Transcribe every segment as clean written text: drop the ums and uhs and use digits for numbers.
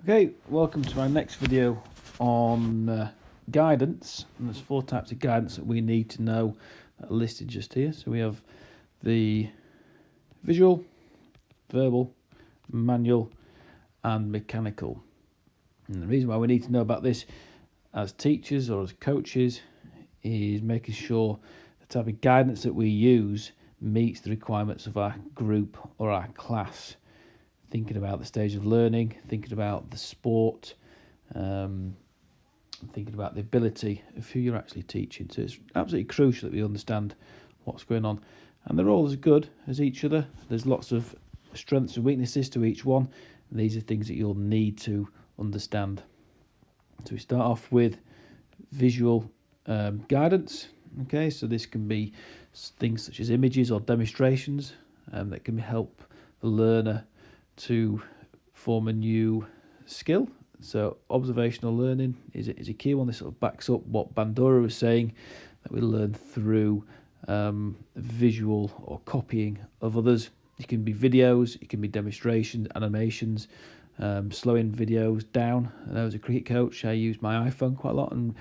Okay, welcome to my next video on guidance. And there's 4 types of guidance that we need to know that are listed just here. So we have the visual, verbal, manual and mechanical. And the reason why we need to know about this as teachers or as coaches is making sure the type of guidance that we use meets the requirements of our group or our class. Thinking about the stage of learning, thinking about the sport, thinking about the ability of who you're actually teaching. So it's absolutely crucial that we understand what's going on. And they're all as good as each other. There's lots of strengths and weaknesses to each one. And these are things that you'll need to understand. So we start off with visual guidance. Okay, so this can be things such as images or demonstrations that can help the learner to form a new skill. So observational learning is a key one. This sort of backs up what Bandura was saying, that we learn through visual or copying of others. It can be videos, it can be demonstrations, animations, slowing videos down. And I was a cricket coach, I use my iPhone quite a lot and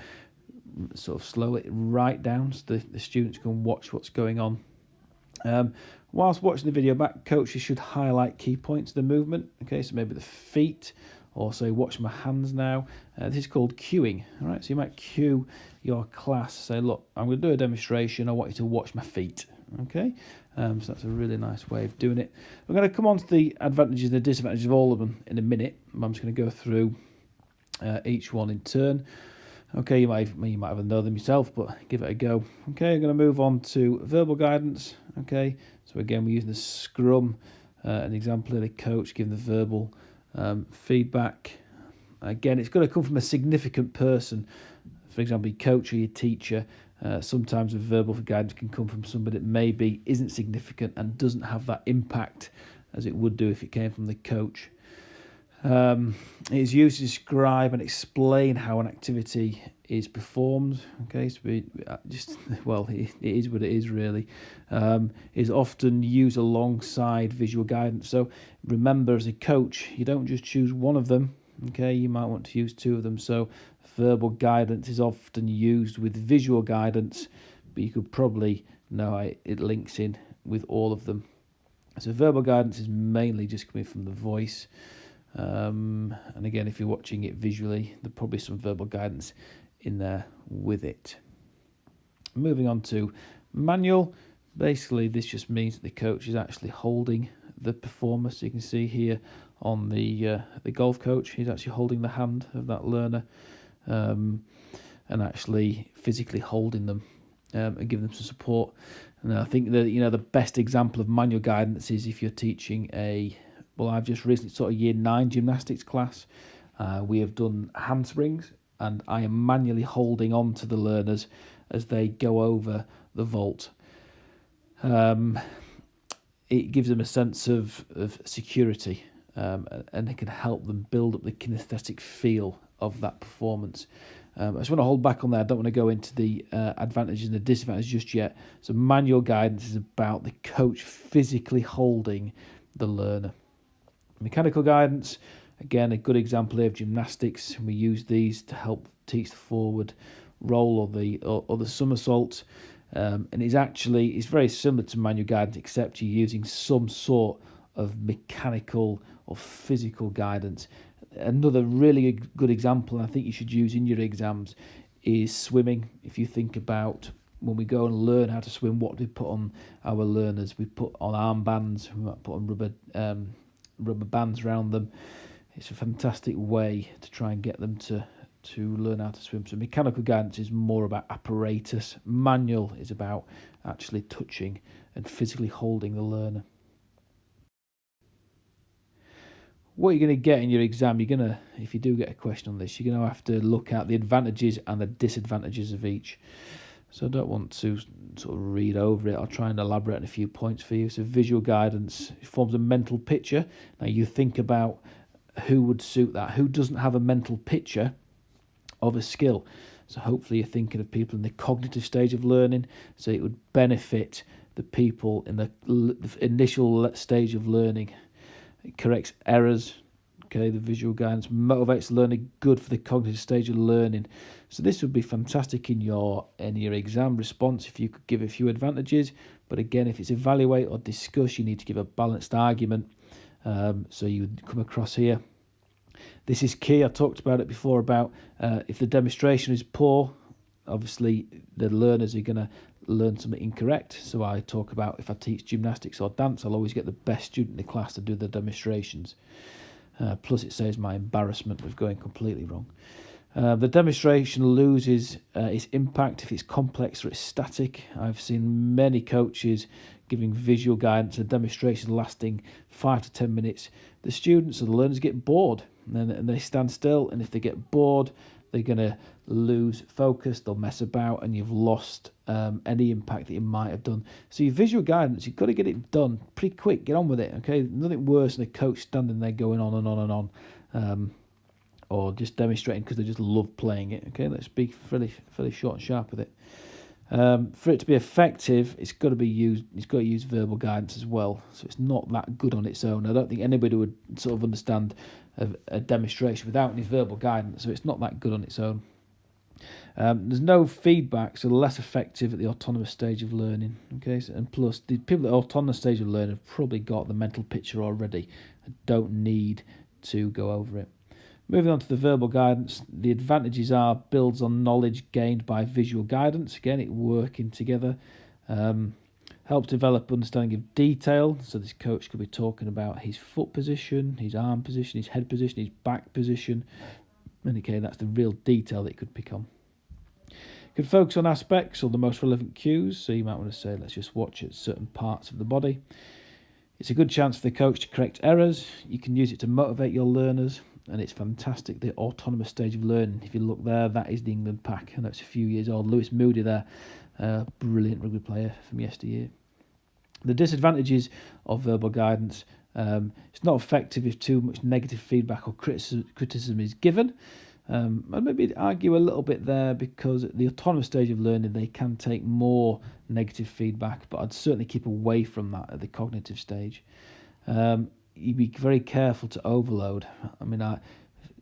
sort of slow it right down so the students can watch what's going on. Whilst watching the video back, coaches should highlight key points of the movement. Okay, so maybe the feet, or say, watch my hands now. This is called cueing. All right, so you might cue your class, say, look, I'm going to do a demonstration. I want you to watch my feet. Okay, so that's a really nice way of doing it. We're going to come on to the advantages and the disadvantages of all of them in a minute. I'm just going to go through each one in turn. Okay, you might even know them yourself, but give it a go. Okay, I'm going to move on to verbal guidance. Okay, so again, we're using the scrum, an example of the coach giving the verbal feedback. Again, it's got to come from a significant person. For example, your coach or your teacher. Sometimes with verbal guidance can come from somebody that maybe isn't significant and doesn't have that impact as it would do if it came from the coach. It is used to describe and explain how an activity is performed. Okay, so it is what it is really. Is often used alongside visual guidance. So remember, as a coach, you don't just choose one of them. Okay, you might want to use 2 of them. So verbal guidance is often used with visual guidance, but you could probably know it links in with all of them. So verbal guidance is mainly just coming from the voice. And again, if you're watching it visually, there's probably some verbal guidance in there with it. Moving on to manual. Basically, this just means that the coach is actually holding the performer. So you can see here on the golf coach, he's actually holding the hand of that learner and actually physically holding them and giving them some support. And I think that the best example of manual guidance is if you're teaching I've just recently taught a year 9 gymnastics class. We have done handsprings, and I am manually holding on to the learners as they go over the vault. It gives them a sense of security, and it can help them build up the kinesthetic feel of that performance. I just want to hold back on that. I don't want to go into the advantages and the disadvantages just yet. So manual guidance is about the coach physically holding the learner. Mechanical guidance, again, a good example here of gymnastics. We use these to help teach the forward roll or the somersault. And it's very similar to manual guidance, except you're using some sort of mechanical or physical guidance. Another really good example, and I think you should use in your exams, is swimming. If you think about when we go and learn how to swim, what do we put on our learners? We put on armbands, we might put on rubber bands around them. It's a fantastic way to try and get them to learn how to swim. So mechanical guidance is more about apparatus. Manual is about actually touching and physically holding the learner. What you're going to get in your exam, if you do get a question on this, you're going to have to look at the advantages and the disadvantages of each. So I don't want to sort of read over it. I'll try and elaborate on a few points for you. So visual guidance forms a mental picture. Now you think about who would suit that. Who doesn't have a mental picture of a skill? So hopefully you're thinking of people in the cognitive stage of learning. So it would benefit the people in the initial stage of learning. It corrects errors, Okay, the visual guidance motivates learning, good for the cognitive stage of learning. So this would be fantastic in your exam response if you could give a few advantages. But again, if it's evaluate or discuss, you need to give a balanced argument. So you would come across here. This is key. I talked about it before about if the demonstration is poor, obviously the learners are going to learn something incorrect. So I talk about if I teach gymnastics or dance, I'll always get the best student in the class to do the demonstrations. Plus it saves my embarrassment of going completely wrong. The demonstration loses its impact if it's complex or it's static. I've seen many coaches giving visual guidance, a demonstration lasting 5 to 10 minutes. The students or the learners get bored and they stand still, and if they get bored, they're going to lose focus, they'll mess about, and you've lost any impact that you might have done. So your visual guidance, you've got to get it done pretty quick, get on with it, okay? Nothing worse than a coach standing there going on and on and on, or just demonstrating because they just love playing it, okay? Let's be fairly short and sharp with it. For it to be effective, it's got to use verbal guidance as well. So it's not that good on its own. I don't think anybody would sort of understand a demonstration without any verbal guidance. So it's not that good on its own. There's no feedback, so less effective at the autonomous stage of learning. Okay, and plus the people at the autonomous stage of learning have probably got the mental picture already and don't need to go over it. Moving on to the verbal guidance, the advantages are builds on knowledge gained by visual guidance. Again, it working together. Helps develop understanding of detail. So this coach could be talking about his foot position, his arm position, his head position, his back position. And okay, that's the real detail that it could become. Could focus on aspects or the most relevant cues. So you might want to say, let's just watch at certain parts of the body. It's a good chance for the coach to correct errors. You can use it to motivate your learners. And it's fantastic, the autonomous stage of learning. If you look there, that is the England pack. I know it's a few years old. Lewis Moody there, brilliant rugby player from yesteryear. The disadvantages of verbal guidance, it's not effective if too much negative feedback or criticism is given. I'd maybe argue a little bit there because at the autonomous stage of learning, they can take more negative feedback, but I'd certainly keep away from that at the cognitive stage. You'd be very careful to overload. I mean,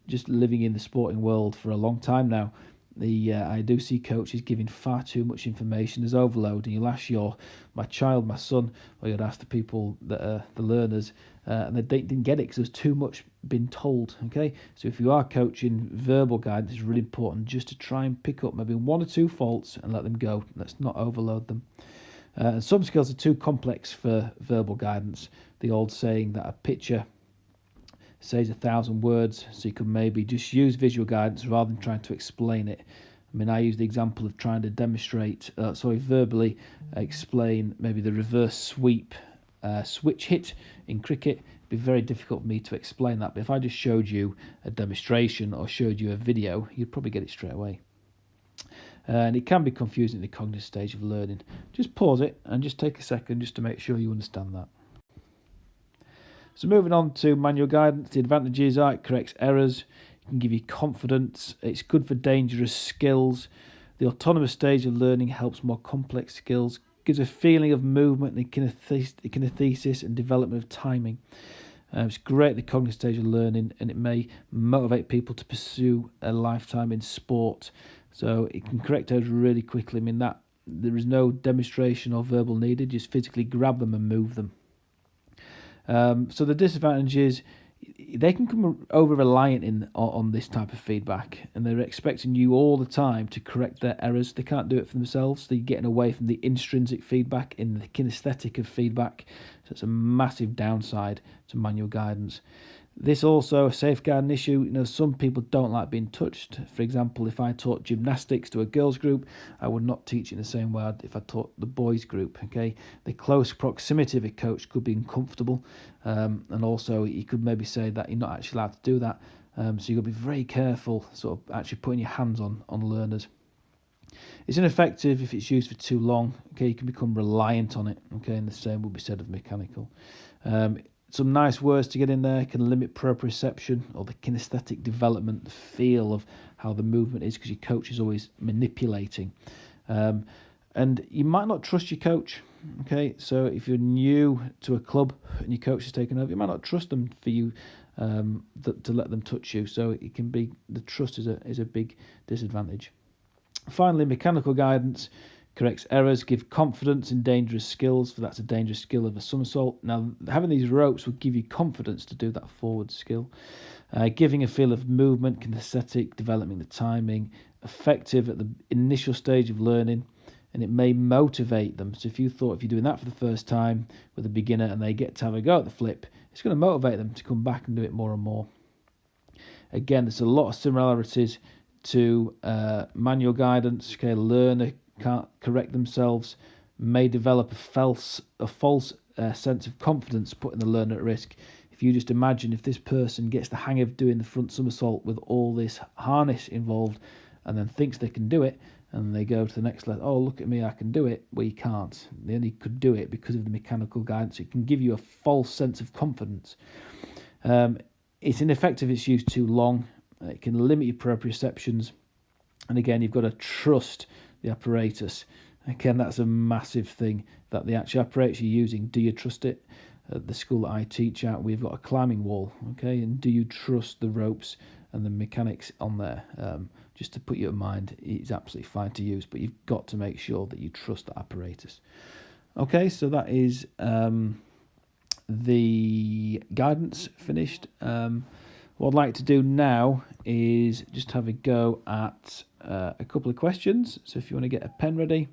just living in the sporting world for a long time now, I do see coaches giving far too much information as overload, and you'll ask my child, my son, or you'd ask the people that are the learners, and they didn't get it because there's too much been told. Okay, so if you are coaching, verbal guidance is really important, just to try and pick up maybe one or two faults and let them go. Let's not overload them. And some skills are too complex for verbal guidance. The old saying that a picture says 1,000 words, so you could maybe just use visual guidance rather than trying to explain it. I mean, I use the example of trying to verbally explain maybe the reverse sweep switch hit in cricket. It'd be very difficult for me to explain that, but if I just showed you a demonstration or showed you a video, you'd probably get it straight away. And it can be confusing at the cognitive stage of learning. Just pause it and just take a second just to make sure you understand that. So moving on to manual guidance, the advantages are it corrects errors, it can give you confidence, it's good for dangerous skills. The autonomous stage of learning helps more complex skills, gives a feeling of movement and kinesthesis and development of timing. It's great at the cognitive stage of learning, and it may motivate people to pursue a lifetime in sport. So it can correct errors really quickly. I mean, that there is no demonstration or verbal needed, just physically grab them and move them. So the disadvantage is they can come over reliant on this type of feedback, and they're expecting you all the time to correct their errors. They can't do it for themselves. They're getting away from the intrinsic feedback and the kinesthetic of feedback. So it's a massive downside to manual guidance. This also a safeguarding issue. Some people don't like being touched. For example, if I taught gymnastics to a girls group, I would not teach in the same way if I taught the boys group. Okay, the close proximity of a coach could be uncomfortable, and also you could maybe say that you're not actually allowed to do that. So you've got to be very careful, sort of actually putting your hands on learners. It's ineffective if it's used for too long. Okay, you can become reliant on it. Okay, and the same will be said of mechanical. Some nice words to get in there can limit proprioception or the kinesthetic development, the feel of how the movement is, because your coach is always manipulating. And you might not trust your coach. Okay, so if you're new to a club and your coach is taking over, you might not trust them for you to let them touch you. So it can be, the trust is a big disadvantage. Finally, mechanical guidance corrects errors, give confidence in dangerous skills. So that's a dangerous skill of a somersault. Now, having these ropes will give you confidence to do that forward skill. Giving a feel of movement, kinesthetic, developing the timing, effective at the initial stage of learning, and it may motivate them. So if you're doing that for the first time with a beginner and they get to have a go at the flip, it's going to motivate them to come back and do it more and more. Again, there's a lot of similarities to manual guidance. Okay, a learner can't correct themselves, may develop a false sense of confidence, putting the learner at risk. If you just imagine if this person gets the hang of doing the front somersault with all this harness involved and then thinks they can do it, and they go to the next level, oh, look at me, I can do it. Well, you can't. They only could do it because of the mechanical guidance. It can give you a false sense of confidence. It's ineffective if it's used too long. It can limit your proprioceptions. And again, you've got to trust the apparatus. Again, that's a massive thing, that the actual apparatus you're using, do you trust it? At the school that I teach at, we've got a climbing wall, okay? And do you trust the ropes and the mechanics on there? Just to put you in mind, it's absolutely fine to use, but you've got to make sure that you trust the apparatus. Okay, so that is the guidance finished. What I'd like to do now is just have a go at a couple of questions. So if you want to get a pen ready,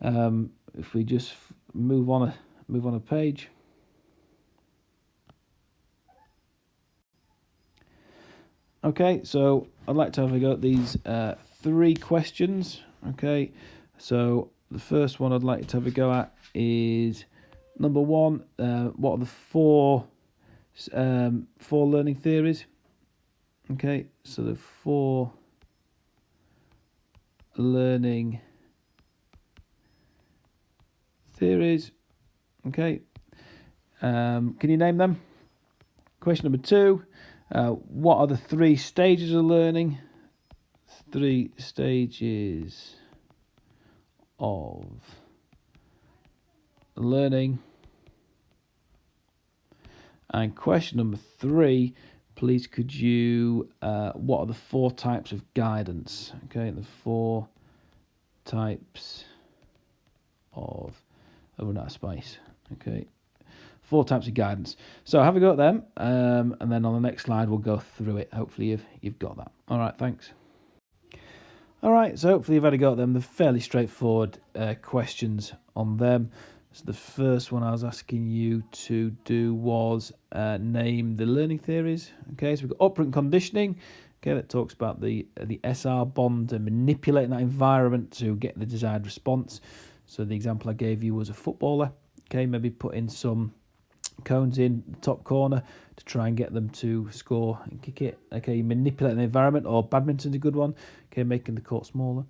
if we just move on a page. Okay, so I'd like to have a go at these 3 questions. Okay, so the first one I'd like to have a go at is number 1. What are the 4 learning theories? Okay, so the 4 learning theories. Okay, can you name them? Question number 2. What are the 3 stages of learning? 3 stages of learning. And question number 3, please could you, what are the 4 types of guidance? Okay, the 4 types of, oh, not a space. Okay, 4 types of guidance. So have a go at them, and then on the next slide we'll go through it. Hopefully you've got that. All right, thanks. All right, so hopefully you've had a go at them. They're fairly straightforward questions on them. So the first one I was asking you to do was name the learning theories. Okay, so we've got operant conditioning. Okay, that talks about the SR bond and manipulating that environment to get the desired response. So the example I gave you was a footballer. Okay, maybe put in some cones in the top corner to try and get them to score and kick it. Okay, manipulate the environment, or badminton's a good one. Okay, making the court smaller.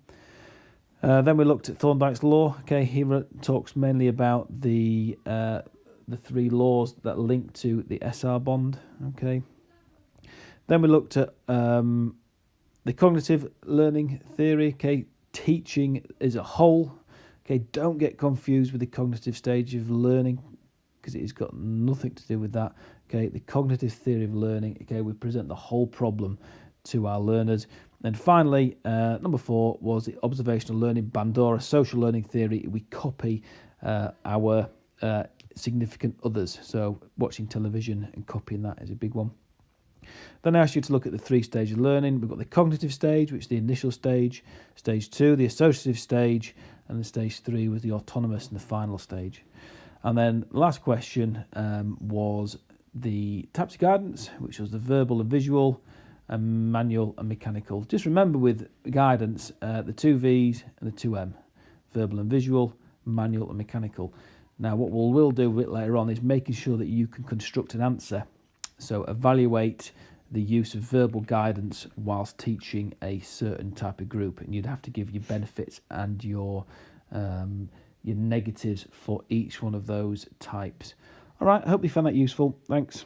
Then we looked at Thorndike's law. Okay, he talks mainly about the 3 laws that link to the SR bond. Okay. Then we looked at the cognitive learning theory. Okay, teaching as a whole. Okay, don't get confused with the cognitive stage of learning, because it has got nothing to do with that. Okay, the cognitive theory of learning. Okay, we present the whole problem to our learners. And finally, number 4 was the observational learning, Bandura social learning theory. We copy our significant others. So watching television and copying that is a big one. Then I asked you to look at the 3 stages of learning. We've got the cognitive stage, which is the initial stage. Stage 2, the associative stage. And then stage 3 was the autonomous and the final stage. And then the last question was the types of guidance, which was the verbal and visual, and manual and mechanical. Just remember with guidance, the 2 V's and the 2 M, verbal and visual, manual and mechanical. Now what we'll do a bit later on is making sure that you can construct an answer. So evaluate the use of verbal guidance whilst teaching a certain type of group, and you'd have to give your benefits and your negatives for each one of those types. All right, I hope you found that useful. Thanks.